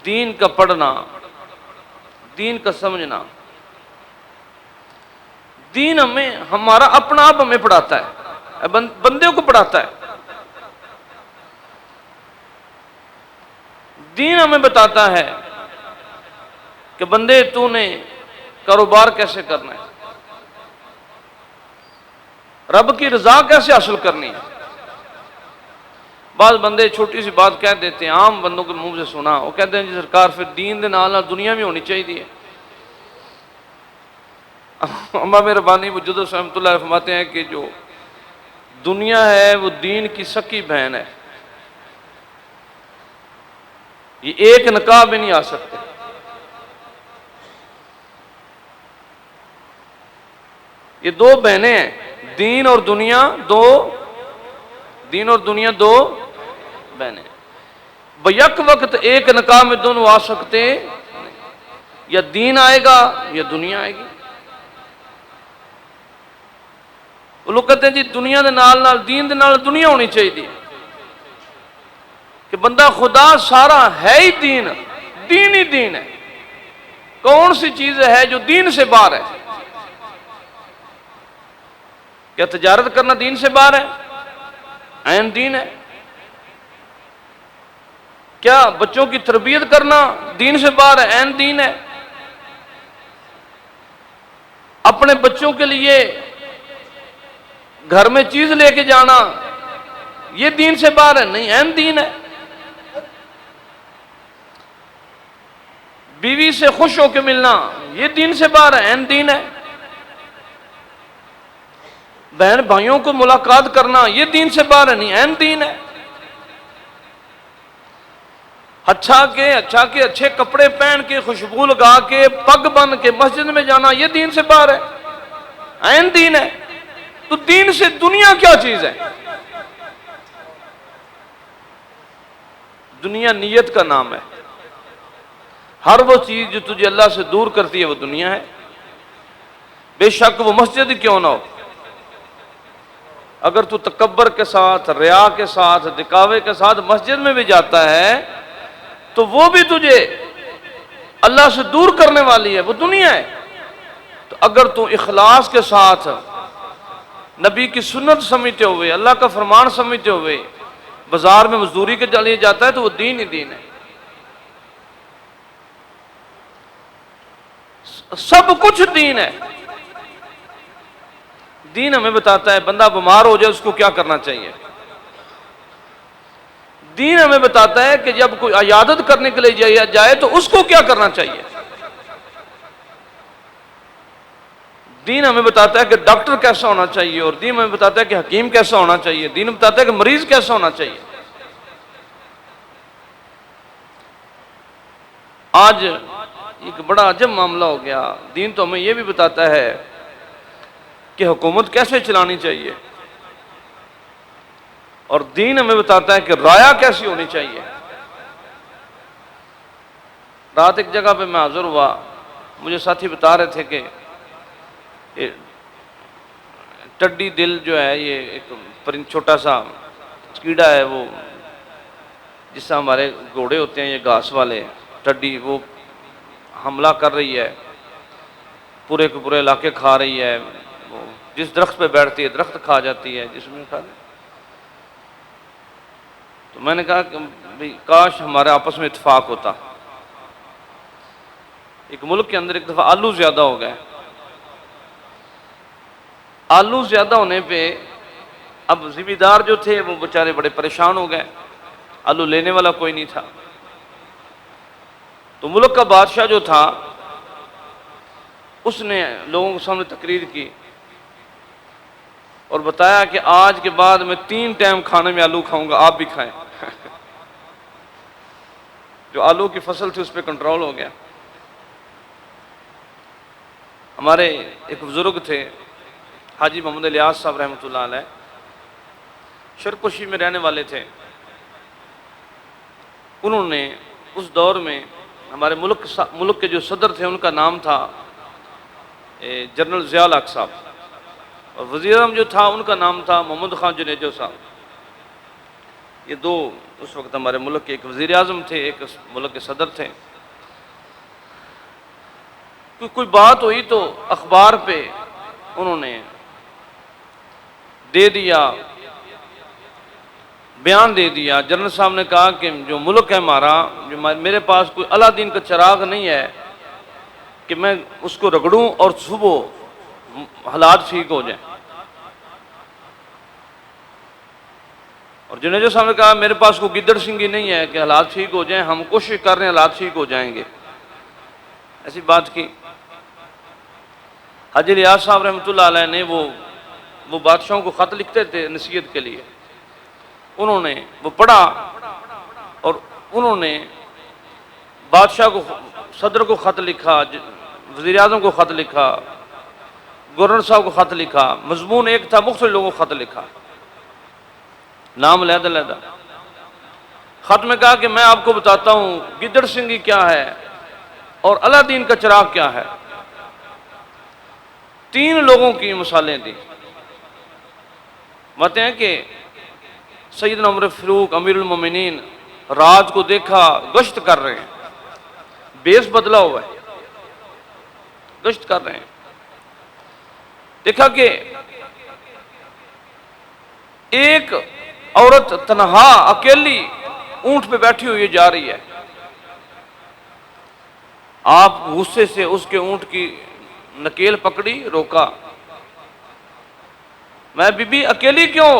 دین کا پڑھنا، دین کا سمجھنا، دین ہمارا اپنا آپ ہمیں پڑھاتا ہے، بندے کو پڑھاتا ہے۔ دین ہمیں بتاتا ہے کہ بندے تو نے کاروبار کیسے کرنا ہے، رب کی رضا کیسے حاصل کرنی ہے۔ بعض بندے چھوٹی سی بات کہہ دیتے ہیں، عام بندوں کے منہ سے سنا، وہ کہتے ہیں جی سرکار پھر دین دے نال نال دنیا بھی ہونی چاہیے۔ اماں مہربانی وجود رحمۃ اللہ فرماتے ہیں کہ جو دنیا ہے وہ دین کی سکی بہن ہے، یہ ایک نکاح میں نہیں آ سکتے۔ یہ دو بہنیں ہیں، دین اور دنیا دو، دین اور دنیا دو بہنیں، بیک وقت ایک نکاح میں دونوں آ سکتے، یا دین آئے گا یا دنیا آئے گی۔ وہ لوگ کہتے ہیں جی دنیا دے نال نال دین دے نال دنیا ہونی چاہیے، کہ بندہ خدا سارا ہے ہی دین، دین ہی دین ہے، کون سی چیز ہے جو دین سے باہر ہے؟ کیا تجارت کرنا دین سے باہر ہے؟ عین دین ہے۔ کیا بچوں کی تربیت کرنا دین سے باہر ہے؟ عین دین ہے۔ اپنے بچوں کے لیے گھر میں چیز لے کے جانا یہ دین سے باہر ہے؟ نہیں، عین دین ہے۔ بیوی سے خوش ہو کے ملنا یہ دین سے باہر ہے؟ عین دین ہے۔ بہن بھائیوں کو ملاقات کرنا یہ دین سے باہر ہے؟ نہیں، عین دین ہے۔ اچھا کے اچھے کپڑے پہن کے خوشبو لگا کے پگ بن کے مسجد میں جانا یہ دین سے باہر ہے؟ عین دین ہے۔ تو دین سے دنیا کیا چیز ہے؟ دنیا نیت کا نام ہے۔ ہر وہ چیز جو تجھے اللہ سے دور کرتی ہے وہ دنیا ہے، بے شک وہ مسجد کیوں نہ ہو۔ اگر تو تکبر کے ساتھ، ریا کے ساتھ، دکھاوے کے ساتھ مسجد میں بھی جاتا ہے تو وہ بھی تجھے اللہ سے دور کرنے والی ہے، وہ دنیا ہے۔ تو اگر تو اخلاص کے ساتھ نبی کی سنت سمجھتے ہوئے، اللہ کا فرمان سمجھتے ہوئے بازار میں مزدوری کے لیے جاتا ہے تو وہ دین ہی دین ہے۔ سب کچھ دین ہے۔ دین ہمیں بتاتا ہے بندہ بیمار ہو جائے اس کو کیا کرنا چاہیے، دین ہمیں بتاتا ہے کہ جب کوئی عیادت کرنے کے لیے جائے تو اس کو کیا کرنا چاہیے، دین ہمیں بتاتا ہے کہ ڈاکٹر کیسا ہونا چاہیے، اور دین ہمیں بتاتا ہے کہ حکیم کیسا ہونا چاہیے، دین بتاتا ہے کہ مریض کیسا ہونا چاہیے۔ آج ایک بڑا عجب معاملہ ہو گیا، دین تو ہمیں یہ بھی بتاتا ہے کہ حکومت کیسے چلانی چاہیے، اور دین ہمیں بتاتا ہے کہ رایا کیسی ہونی چاہیے۔ رات ایک جگہ پہ میں حاضر ہوا، مجھے ساتھی بتا رہے تھے کہ ٹڈی دل جو ہے یہ ایک چھوٹا سا کیڑا ہے، وہ جس سے ہمارے گھوڑے ہوتے ہیں یہ گھاس والے، ٹڈی وہ حملہ کر رہی ہے، پورے کے پورے علاقے کھا رہی ہے، وہ جس درخت پہ بیٹھتی ہے درخت کھا جاتی ہے، جس میں کھا جاتی ہے۔ تو میں نے کہا کہ کاش ہمارے آپس میں اتفاق ہوتا۔ ایک ملک کے اندر ایک دفعہ آلو زیادہ ہو گئے، آلو زیادہ ہونے پہ اب زمیندار جو تھے وہ بیچارے بڑے پریشان ہو گئے، آلو لینے والا کوئی نہیں تھا۔ تو ملک کا بادشاہ جو تھا اس نے لوگوں کے سامنے تقریر کی اور بتایا کہ آج کے بعد میں 3 ٹائم کھانے میں آلو کھاؤں گا، آپ بھی کھائیں۔ جو آلو کی فصل تھی اس پہ کنٹرول ہو گیا۔ ہمارے ایک بزرگ تھے حاجی محمد الیاس صاحب رحمۃ اللہ علیہ، شرکوشی میں رہنے والے تھے۔ انہوں نے اس دور میں ہمارے ملک کے جو صدر تھے ان کا نام تھا جنرل ضیاء الحق صاحب، اور وزیر اعظم جو تھا ان کا نام تھا محمد خان جنیجو صاحب۔ یہ دو اس وقت ہمارے ملک کے ایک وزیر اعظم تھے، ایک ملک کے صدر تھے. کوئی بات ہوئی تو اخبار پہ انہوں نے دے دیا، بیان دے دیا. جنرل صاحب نے کہا کہ جو ملک ہے ہمارا، جو میرے پاس کوئی اللہ دین کا چراغ نہیں ہے کہ میں اس کو رگڑوں اور صبح حالات ٹھیک ہو جائیں. اور جنیجو صاحب نے کہا میرے پاس کوئی گدڑ سنگی نہیں ہے کہ حالات ٹھیک ہو جائیں، ہم کوشش کر رہے ہیں حالات ٹھیک ہو جائیں گے. ایسی بات کی. حاجی ریاض صاحب رحمۃ اللہ علیہ نے وہ بادشاہوں کو خط لکھتے تھے نصیحت کے لیے. انہوں نے وہ پڑھا اور انہوں نے بادشاہ کو، صدر کو خط لکھا، وزیر اعظم کو خط لکھا، گورنر صاحب کو خط لکھا. مضمون ایک تھا، مختلف لوگوں کو خط لکھا، نام علیحدہ علیحدہ. خط میں کہا کہ میں آپ کو بتاتا ہوں گدڑ سنگی کیا ہے اور اللہ دین کا چراغ کیا ہے. 3 لوگوں کی مثالیں دی. بتاتے ہیں کہ سیدنا عمر فاروق امیر المومنین رات کو دیکھا گشت کر رہے ہیں، بیس بدلا ہوا ہے، گشت کر رہے ہیں. دیکھا کہ ایک عورت تنہا اکیلی اونٹ پہ بیٹھی ہوئی جا رہی ہے. آپ غصے سے اس کے اونٹ کی نکیل پکڑی، روکا. میں بی بی اکیلی کیوں؟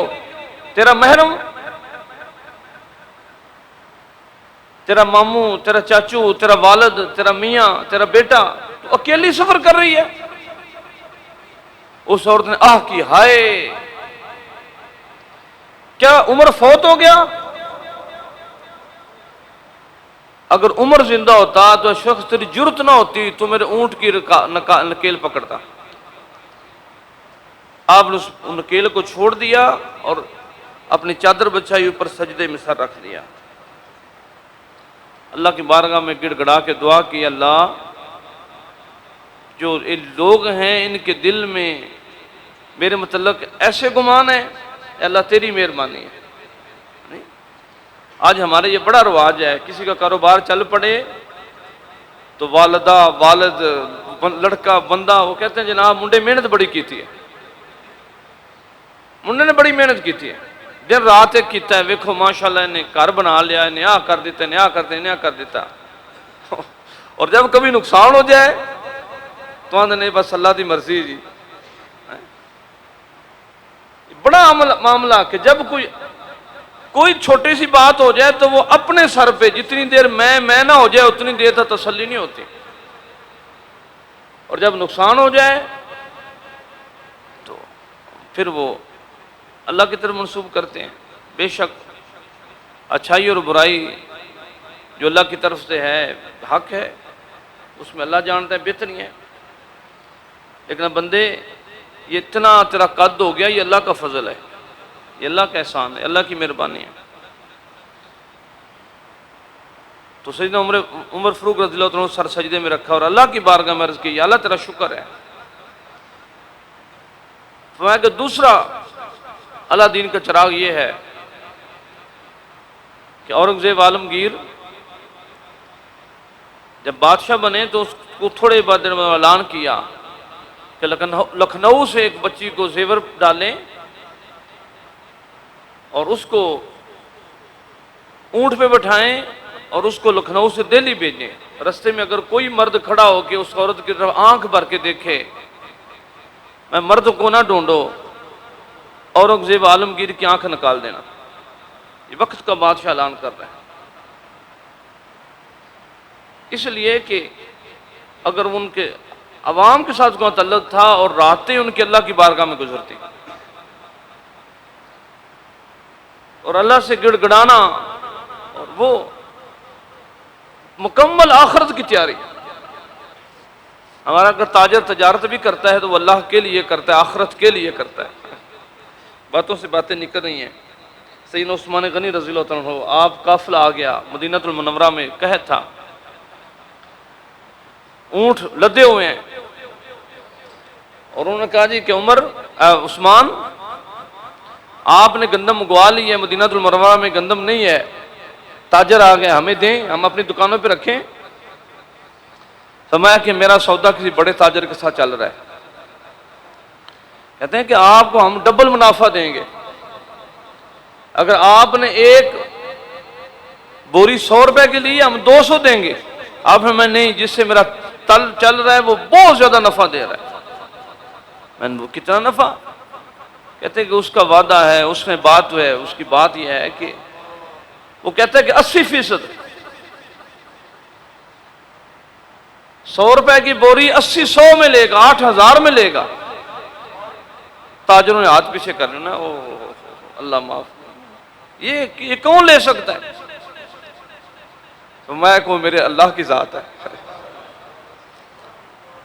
تیرا محرم، تیرا ماموں، تیرا چاچو، تیرا والد، تیرا میاں، تیرا بیٹا، تو اکیلی سفر کر رہی ہے. اس عورت نے آہ کی، ہائے کیا عمر فوت ہو گیا؟ اگر عمر زندہ ہوتا تو شخص تیری جرت نہ ہوتی تو میرے اونٹ کی نکیل پکڑتا. آپ نے اس نکیل کو چھوڑ دیا اور اپنی چادر بچھائی اوپر سجدے میں سر رکھ دیا. اللہ کی بارگاہ میں گڑ گڑا کے دعا کی، اللہ جو لوگ ہیں ان کے دل میں میرے متعلق ایسے گمان ہے، اللہ تیری مہربانی ہے. آج ہمارے یہ بڑا رواج ہے، کسی کا کاروبار چل پڑے تو والدہ، والد، لڑکا، بندہ وہ کہتے ہیں جناب منڈے محنت بڑی کی تھی ہے، منڈے نے بڑی محنت کی تھی ہے، دن رات ایک کیتا ہے، ویکھو ماشاءاللہ انہیں گھر بنا لیا، انہیں آ کر دیتا، انہیں آ کر دیتا. اور جب کبھی نقصان ہو جائے تو آندھے نہیں بس اللہ دی مرضی جی. بڑا معاملہ کہ جب کوئی چھوٹی سی بات ہو جائے تو وہ اپنے سر پہ جتنی دیر میں نہ ہو جائے اتنی دیر تک تسلی نہیں ہوتی، اور جب نقصان ہو جائے تو پھر وہ اللہ کی طرف منسوب کرتے ہیں. بے شک اچھائی اور برائی جو اللہ کی طرف سے ہے حق ہے، اس میں اللہ جانتا ہے بہتری ہے. لیکن بندے یہ اتنا تیرا قد ہو گیا، یہ اللہ کا فضل ہے، یہ اللہ کا احسان ہے، اللہ کی مہربانی ہے. تو سیدنا عمر فاروق رضی اللہ عنہ سر سجدے میں رکھا اور اللہ کی بارگاہ میں عرض کی، یا اللہ تیرا شکر ہے. فرمایا کہ دوسرا اللہ دین کا چراغ یہ ہے کہ اورنگزیب عالمگیر جب بادشاہ بنے تو اس کو تھوڑے بعد دن میں اعلان کیا کہ لکھنؤ سے ایک بچی کو زیور ڈالیں اور اس کو اونٹ پہ بٹھائیں اور اس کو لکھنؤ سے دہلی بھیجیں. رستے میں اگر کوئی مرد کھڑا ہو کے اس عورت کی طرف آنکھ بھر کے دیکھے، میں مرد کو نہ ڈھونڈو، اورنگزیب عالمگیر کی آنکھ نکال دینا. یہ وقت کا بادشاہ اعلان کر رہے ہیں. اس لیے کہ اگر ان کے عوام کے ساتھ کوئی تعلق تھا اور راتیں ان کی اللہ کی بارگاہ میں گزرتی اور اللہ سے گڑ گڑانا اور وہ مکمل آخرت کی تیاری. ہمارا اگر تاجر تجارت بھی کرتا ہے تو وہ اللہ کے لیے کرتا ہے، آخرت کے لیے کرتا ہے. باتوں سے باتیں نکل رہی ہیں. سیدنا عثمان غنی رضی اللہ عنہ، آپ قافلہ آ گیا مدینہ المنورہ میں، قحط تھا، اونٹ لدے ہوئے ہیں، اور انہوں نے کہا جی کہ عثمان آپ نے گندم منگوا لی ہے، مدینہ المنورہ میں گندم نہیں ہے، تاجر آ گئے ہمیں دیں، ہم اپنی دکانوں پہ رکھیں؟ فرمایا کہ میرا سودا کسی بڑے تاجر کے ساتھ چل رہا ہے، کہتے ہیں کہ آپ کو ہم ڈبل منافع دیں گے، اگر آپ نے ایک بوری 100 روپے کے لیے ہم 200 دیں گے۔ آپ ہمیں نہیں، جس سے میرا تل چل رہا ہے وہ بہت زیادہ نفع دے رہا ہے۔ میں نے وہ کتنا نفع؟ کہتے ہیں کہ اس کا وعدہ ہے، اس میں بات ہے، اس کی بات یہ ہے کہ وہ کہتا ہے کہ 80%، 100 روپے کی بوری 80 میں لے گا، 8000 میں لے گا۔ تاجروں نے ہاتھ پیچھے کر لینا، او اللہ معاف، یہ کون لے سکتا ہے؟ تو میں کہوں میرے اللہ کی ذات ہے۔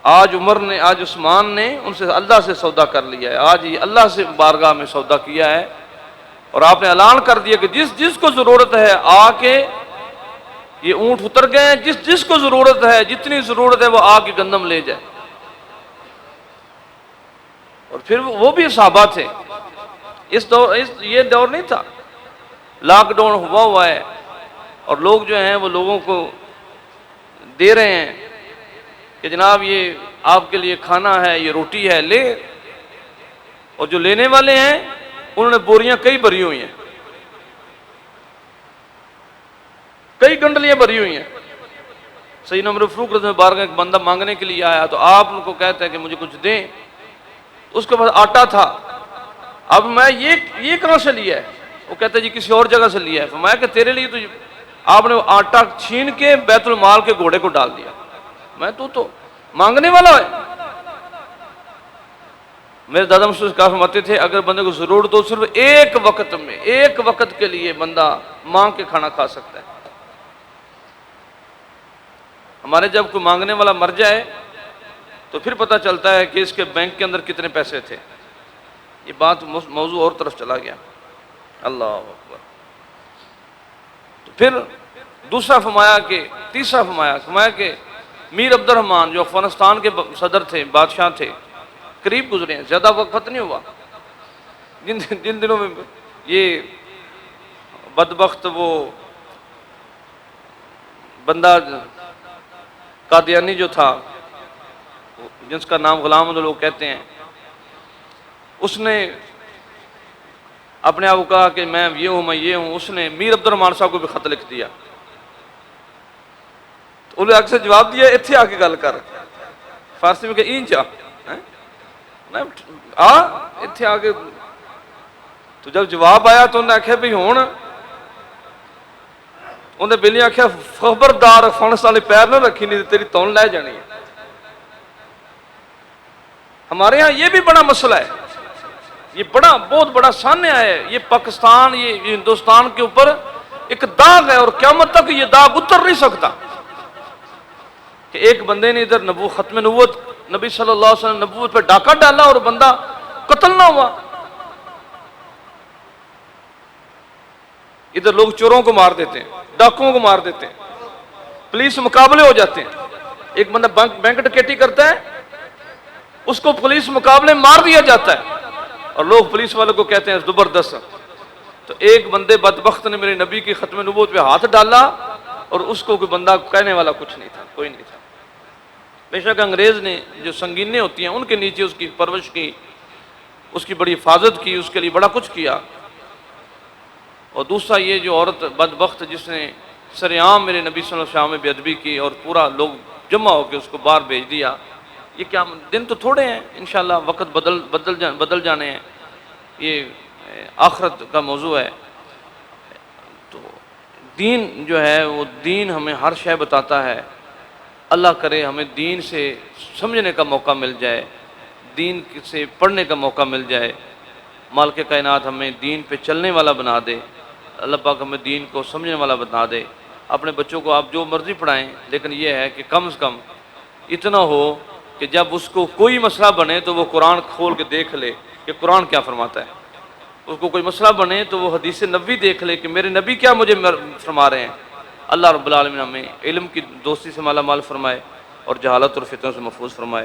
آج عمر نے، آج عثمان نے ان سے اللہ سے سودا کر لیا ہے، آج یہ اللہ سے بارگاہ میں سودا کیا ہے، اور آپ نے اعلان کر دیا کہ جس جس کو ضرورت ہے آ کے، یہ اونٹ اتر گئے ہیں، جس جس کو ضرورت ہے، جتنی ضرورت ہے وہ آ کے گندم لے جائے۔ اور پھر وہ بھی صحابہ تھے، یہ دور نہیں تھا، لاک ڈاؤن ہوا ہے، اور لوگ جو ہیں وہ لوگوں کو دے رہے ہیں کہ جناب یہ آپ کے لیے کھانا ہے، یہ روٹی ہے، لے۔ اور جو لینے والے ہیں انہوں نے بوریاں کئی بھری ہوئی ہیں، کئی گنڈلیاں بھری ہوئی ہیں۔ سیدنا عمر فاروق رضی اللہ عنہ بارگاہ ایک بندہ مانگنے کے لیے آیا، تو آپ ان کو کہتے ہیں کہ مجھے کچھ دیں۔ اس کے پاس آٹا تھا، اب میں یہ کہاں سے لیا ہے؟ وہ کہتے ہیں جی کسی اور جگہ سے لیا ہے۔ فرمایا کہ تیرے لیے تو آپ نے وہ آٹا چھین کے بیت المال کے گھوڑے کو ڈال دیا، میں تو مانگنے والا ہے۔ میرے دادا مجھ سے کہا فرماتے تھے اگر بندے کو ضرورت ہو صرف ایک وقت میں، ایک وقت کے لیے بندہ مانگ کے کھانا کھا سکتا ہے۔ ہمارے جب کوئی مانگنے والا مر جائے تو پھر پتہ چلتا ہے کہ اس کے بینک کے اندر کتنے پیسے تھے۔ یہ بات موضوع اور طرف چلا گیا، اللہ اکبر۔ تو پھر دوسرا فرمایا کہ تیسرا فرمایا کہ میر عبد الرحمن جو افغانستان کے صدر تھے، بادشاہ تھے، قریب گزرے ہیں، زیادہ وقت نہیں ہوا۔ جن دنوں میں یہ بدبخت وہ بندہ قادیانی جو تھا، جس کا نام غلام احمد لوگ کہتے ہیں، اس نے اپنے آپ کو کہا کہ میں یہ ہوں، میں یہ ہوں۔ اس نے میر عبد الرحمن صاحب کو بھی خط لکھ دیا، تو انہوں نے اکثر جواب دیا اتھے آ کے گل کر، فارسی میں کہ این چاہ اتھے آ کے۔ تو جب جواب آیا تو انہیں آخیا بھی ہون، انہیں بلی آخیا خبردار افغانستان والے پیر نہ رکھی، نہیں تیری تون لے جانی ہے۔ ہمارے ہاں یہ بھی بڑا مسئلہ ہے، یہ بہت بڑا سانحہ ہے۔ یہ پاکستان، یہ ہندوستان کے اوپر ایک داغ ہے، اور قیامت تک یہ داغ اتر نہیں سکتا کہ ایک بندے نے ادھر ختم نبوت، نبی صلی اللہ علیہ وسلم نبوت پہ ڈاکہ ڈالا اور بندہ قتل نہ ہوا۔ ادھر لوگ چوروں کو مار دیتے ہیں، ڈاکوؤں کو مار دیتے ہیں، پولیس مقابلے ہو جاتے ہیں۔ ایک بندہ بینک ڈکیٹی کرتا ہے، اس کو پولیس مقابلے مار دیا جاتا ہے، اور لوگ پولیس والوں کو کہتے ہیں زبردست۔ تو ایک بندے بدبخت نے میرے نبی کی ختم نبوت پہ ہاتھ ڈالا، اور اس کو کوئی بندہ کہنے والا کچھ نہیں تھا، کوئی نہیں تھا۔ بے شک انگریز نے جو سنگینیں ہوتی ہیں ان کے نیچے اس کی پرورش کی، اس کی بڑی حفاظت کی، اس کے لیے بڑا کچھ کیا۔ اور دوسرا یہ جو عورت بدبخت جس نے سرعام میرے نبی صلی اللہ علیہ وسلم میں بے ادبی کی اور پورا لوگ جمع ہو کے اس کو باہر بھیج دیا، یہ کیا دن تو تھوڑے ہیں، انشاءاللہ وقت بدل جانے ہیں، یہ آخرت کا موضوع ہے۔ تو دین جو ہے وہ دین ہمیں ہر شے بتاتا ہے۔ اللہ کرے ہمیں دین سے سمجھنے کا موقع مل جائے، دین سے پڑھنے کا موقع مل جائے، مالک کائنات ہمیں دین پہ چلنے والا بنا دے، اللہ پاک ہمیں دین کو سمجھنے والا بنا دے۔ اپنے بچوں کو آپ جو مرضی پڑھائیں، لیکن یہ ہے کہ کم از کم اتنا ہو کہ جب اس کو کوئی مسئلہ بنے تو وہ قرآن کھول کے دیکھ لے کہ قرآن کیا فرماتا ہے، اس کو کوئی مسئلہ بنے تو وہ حدیث نبوی دیکھ لے کہ میرے نبی کیا مجھے فرما رہے ہیں۔ اللہ رب العالمین ہمیں علم کی دوستی سے مالا مال فرمائے اور جہالت اور فتنوں سے محفوظ فرمائے۔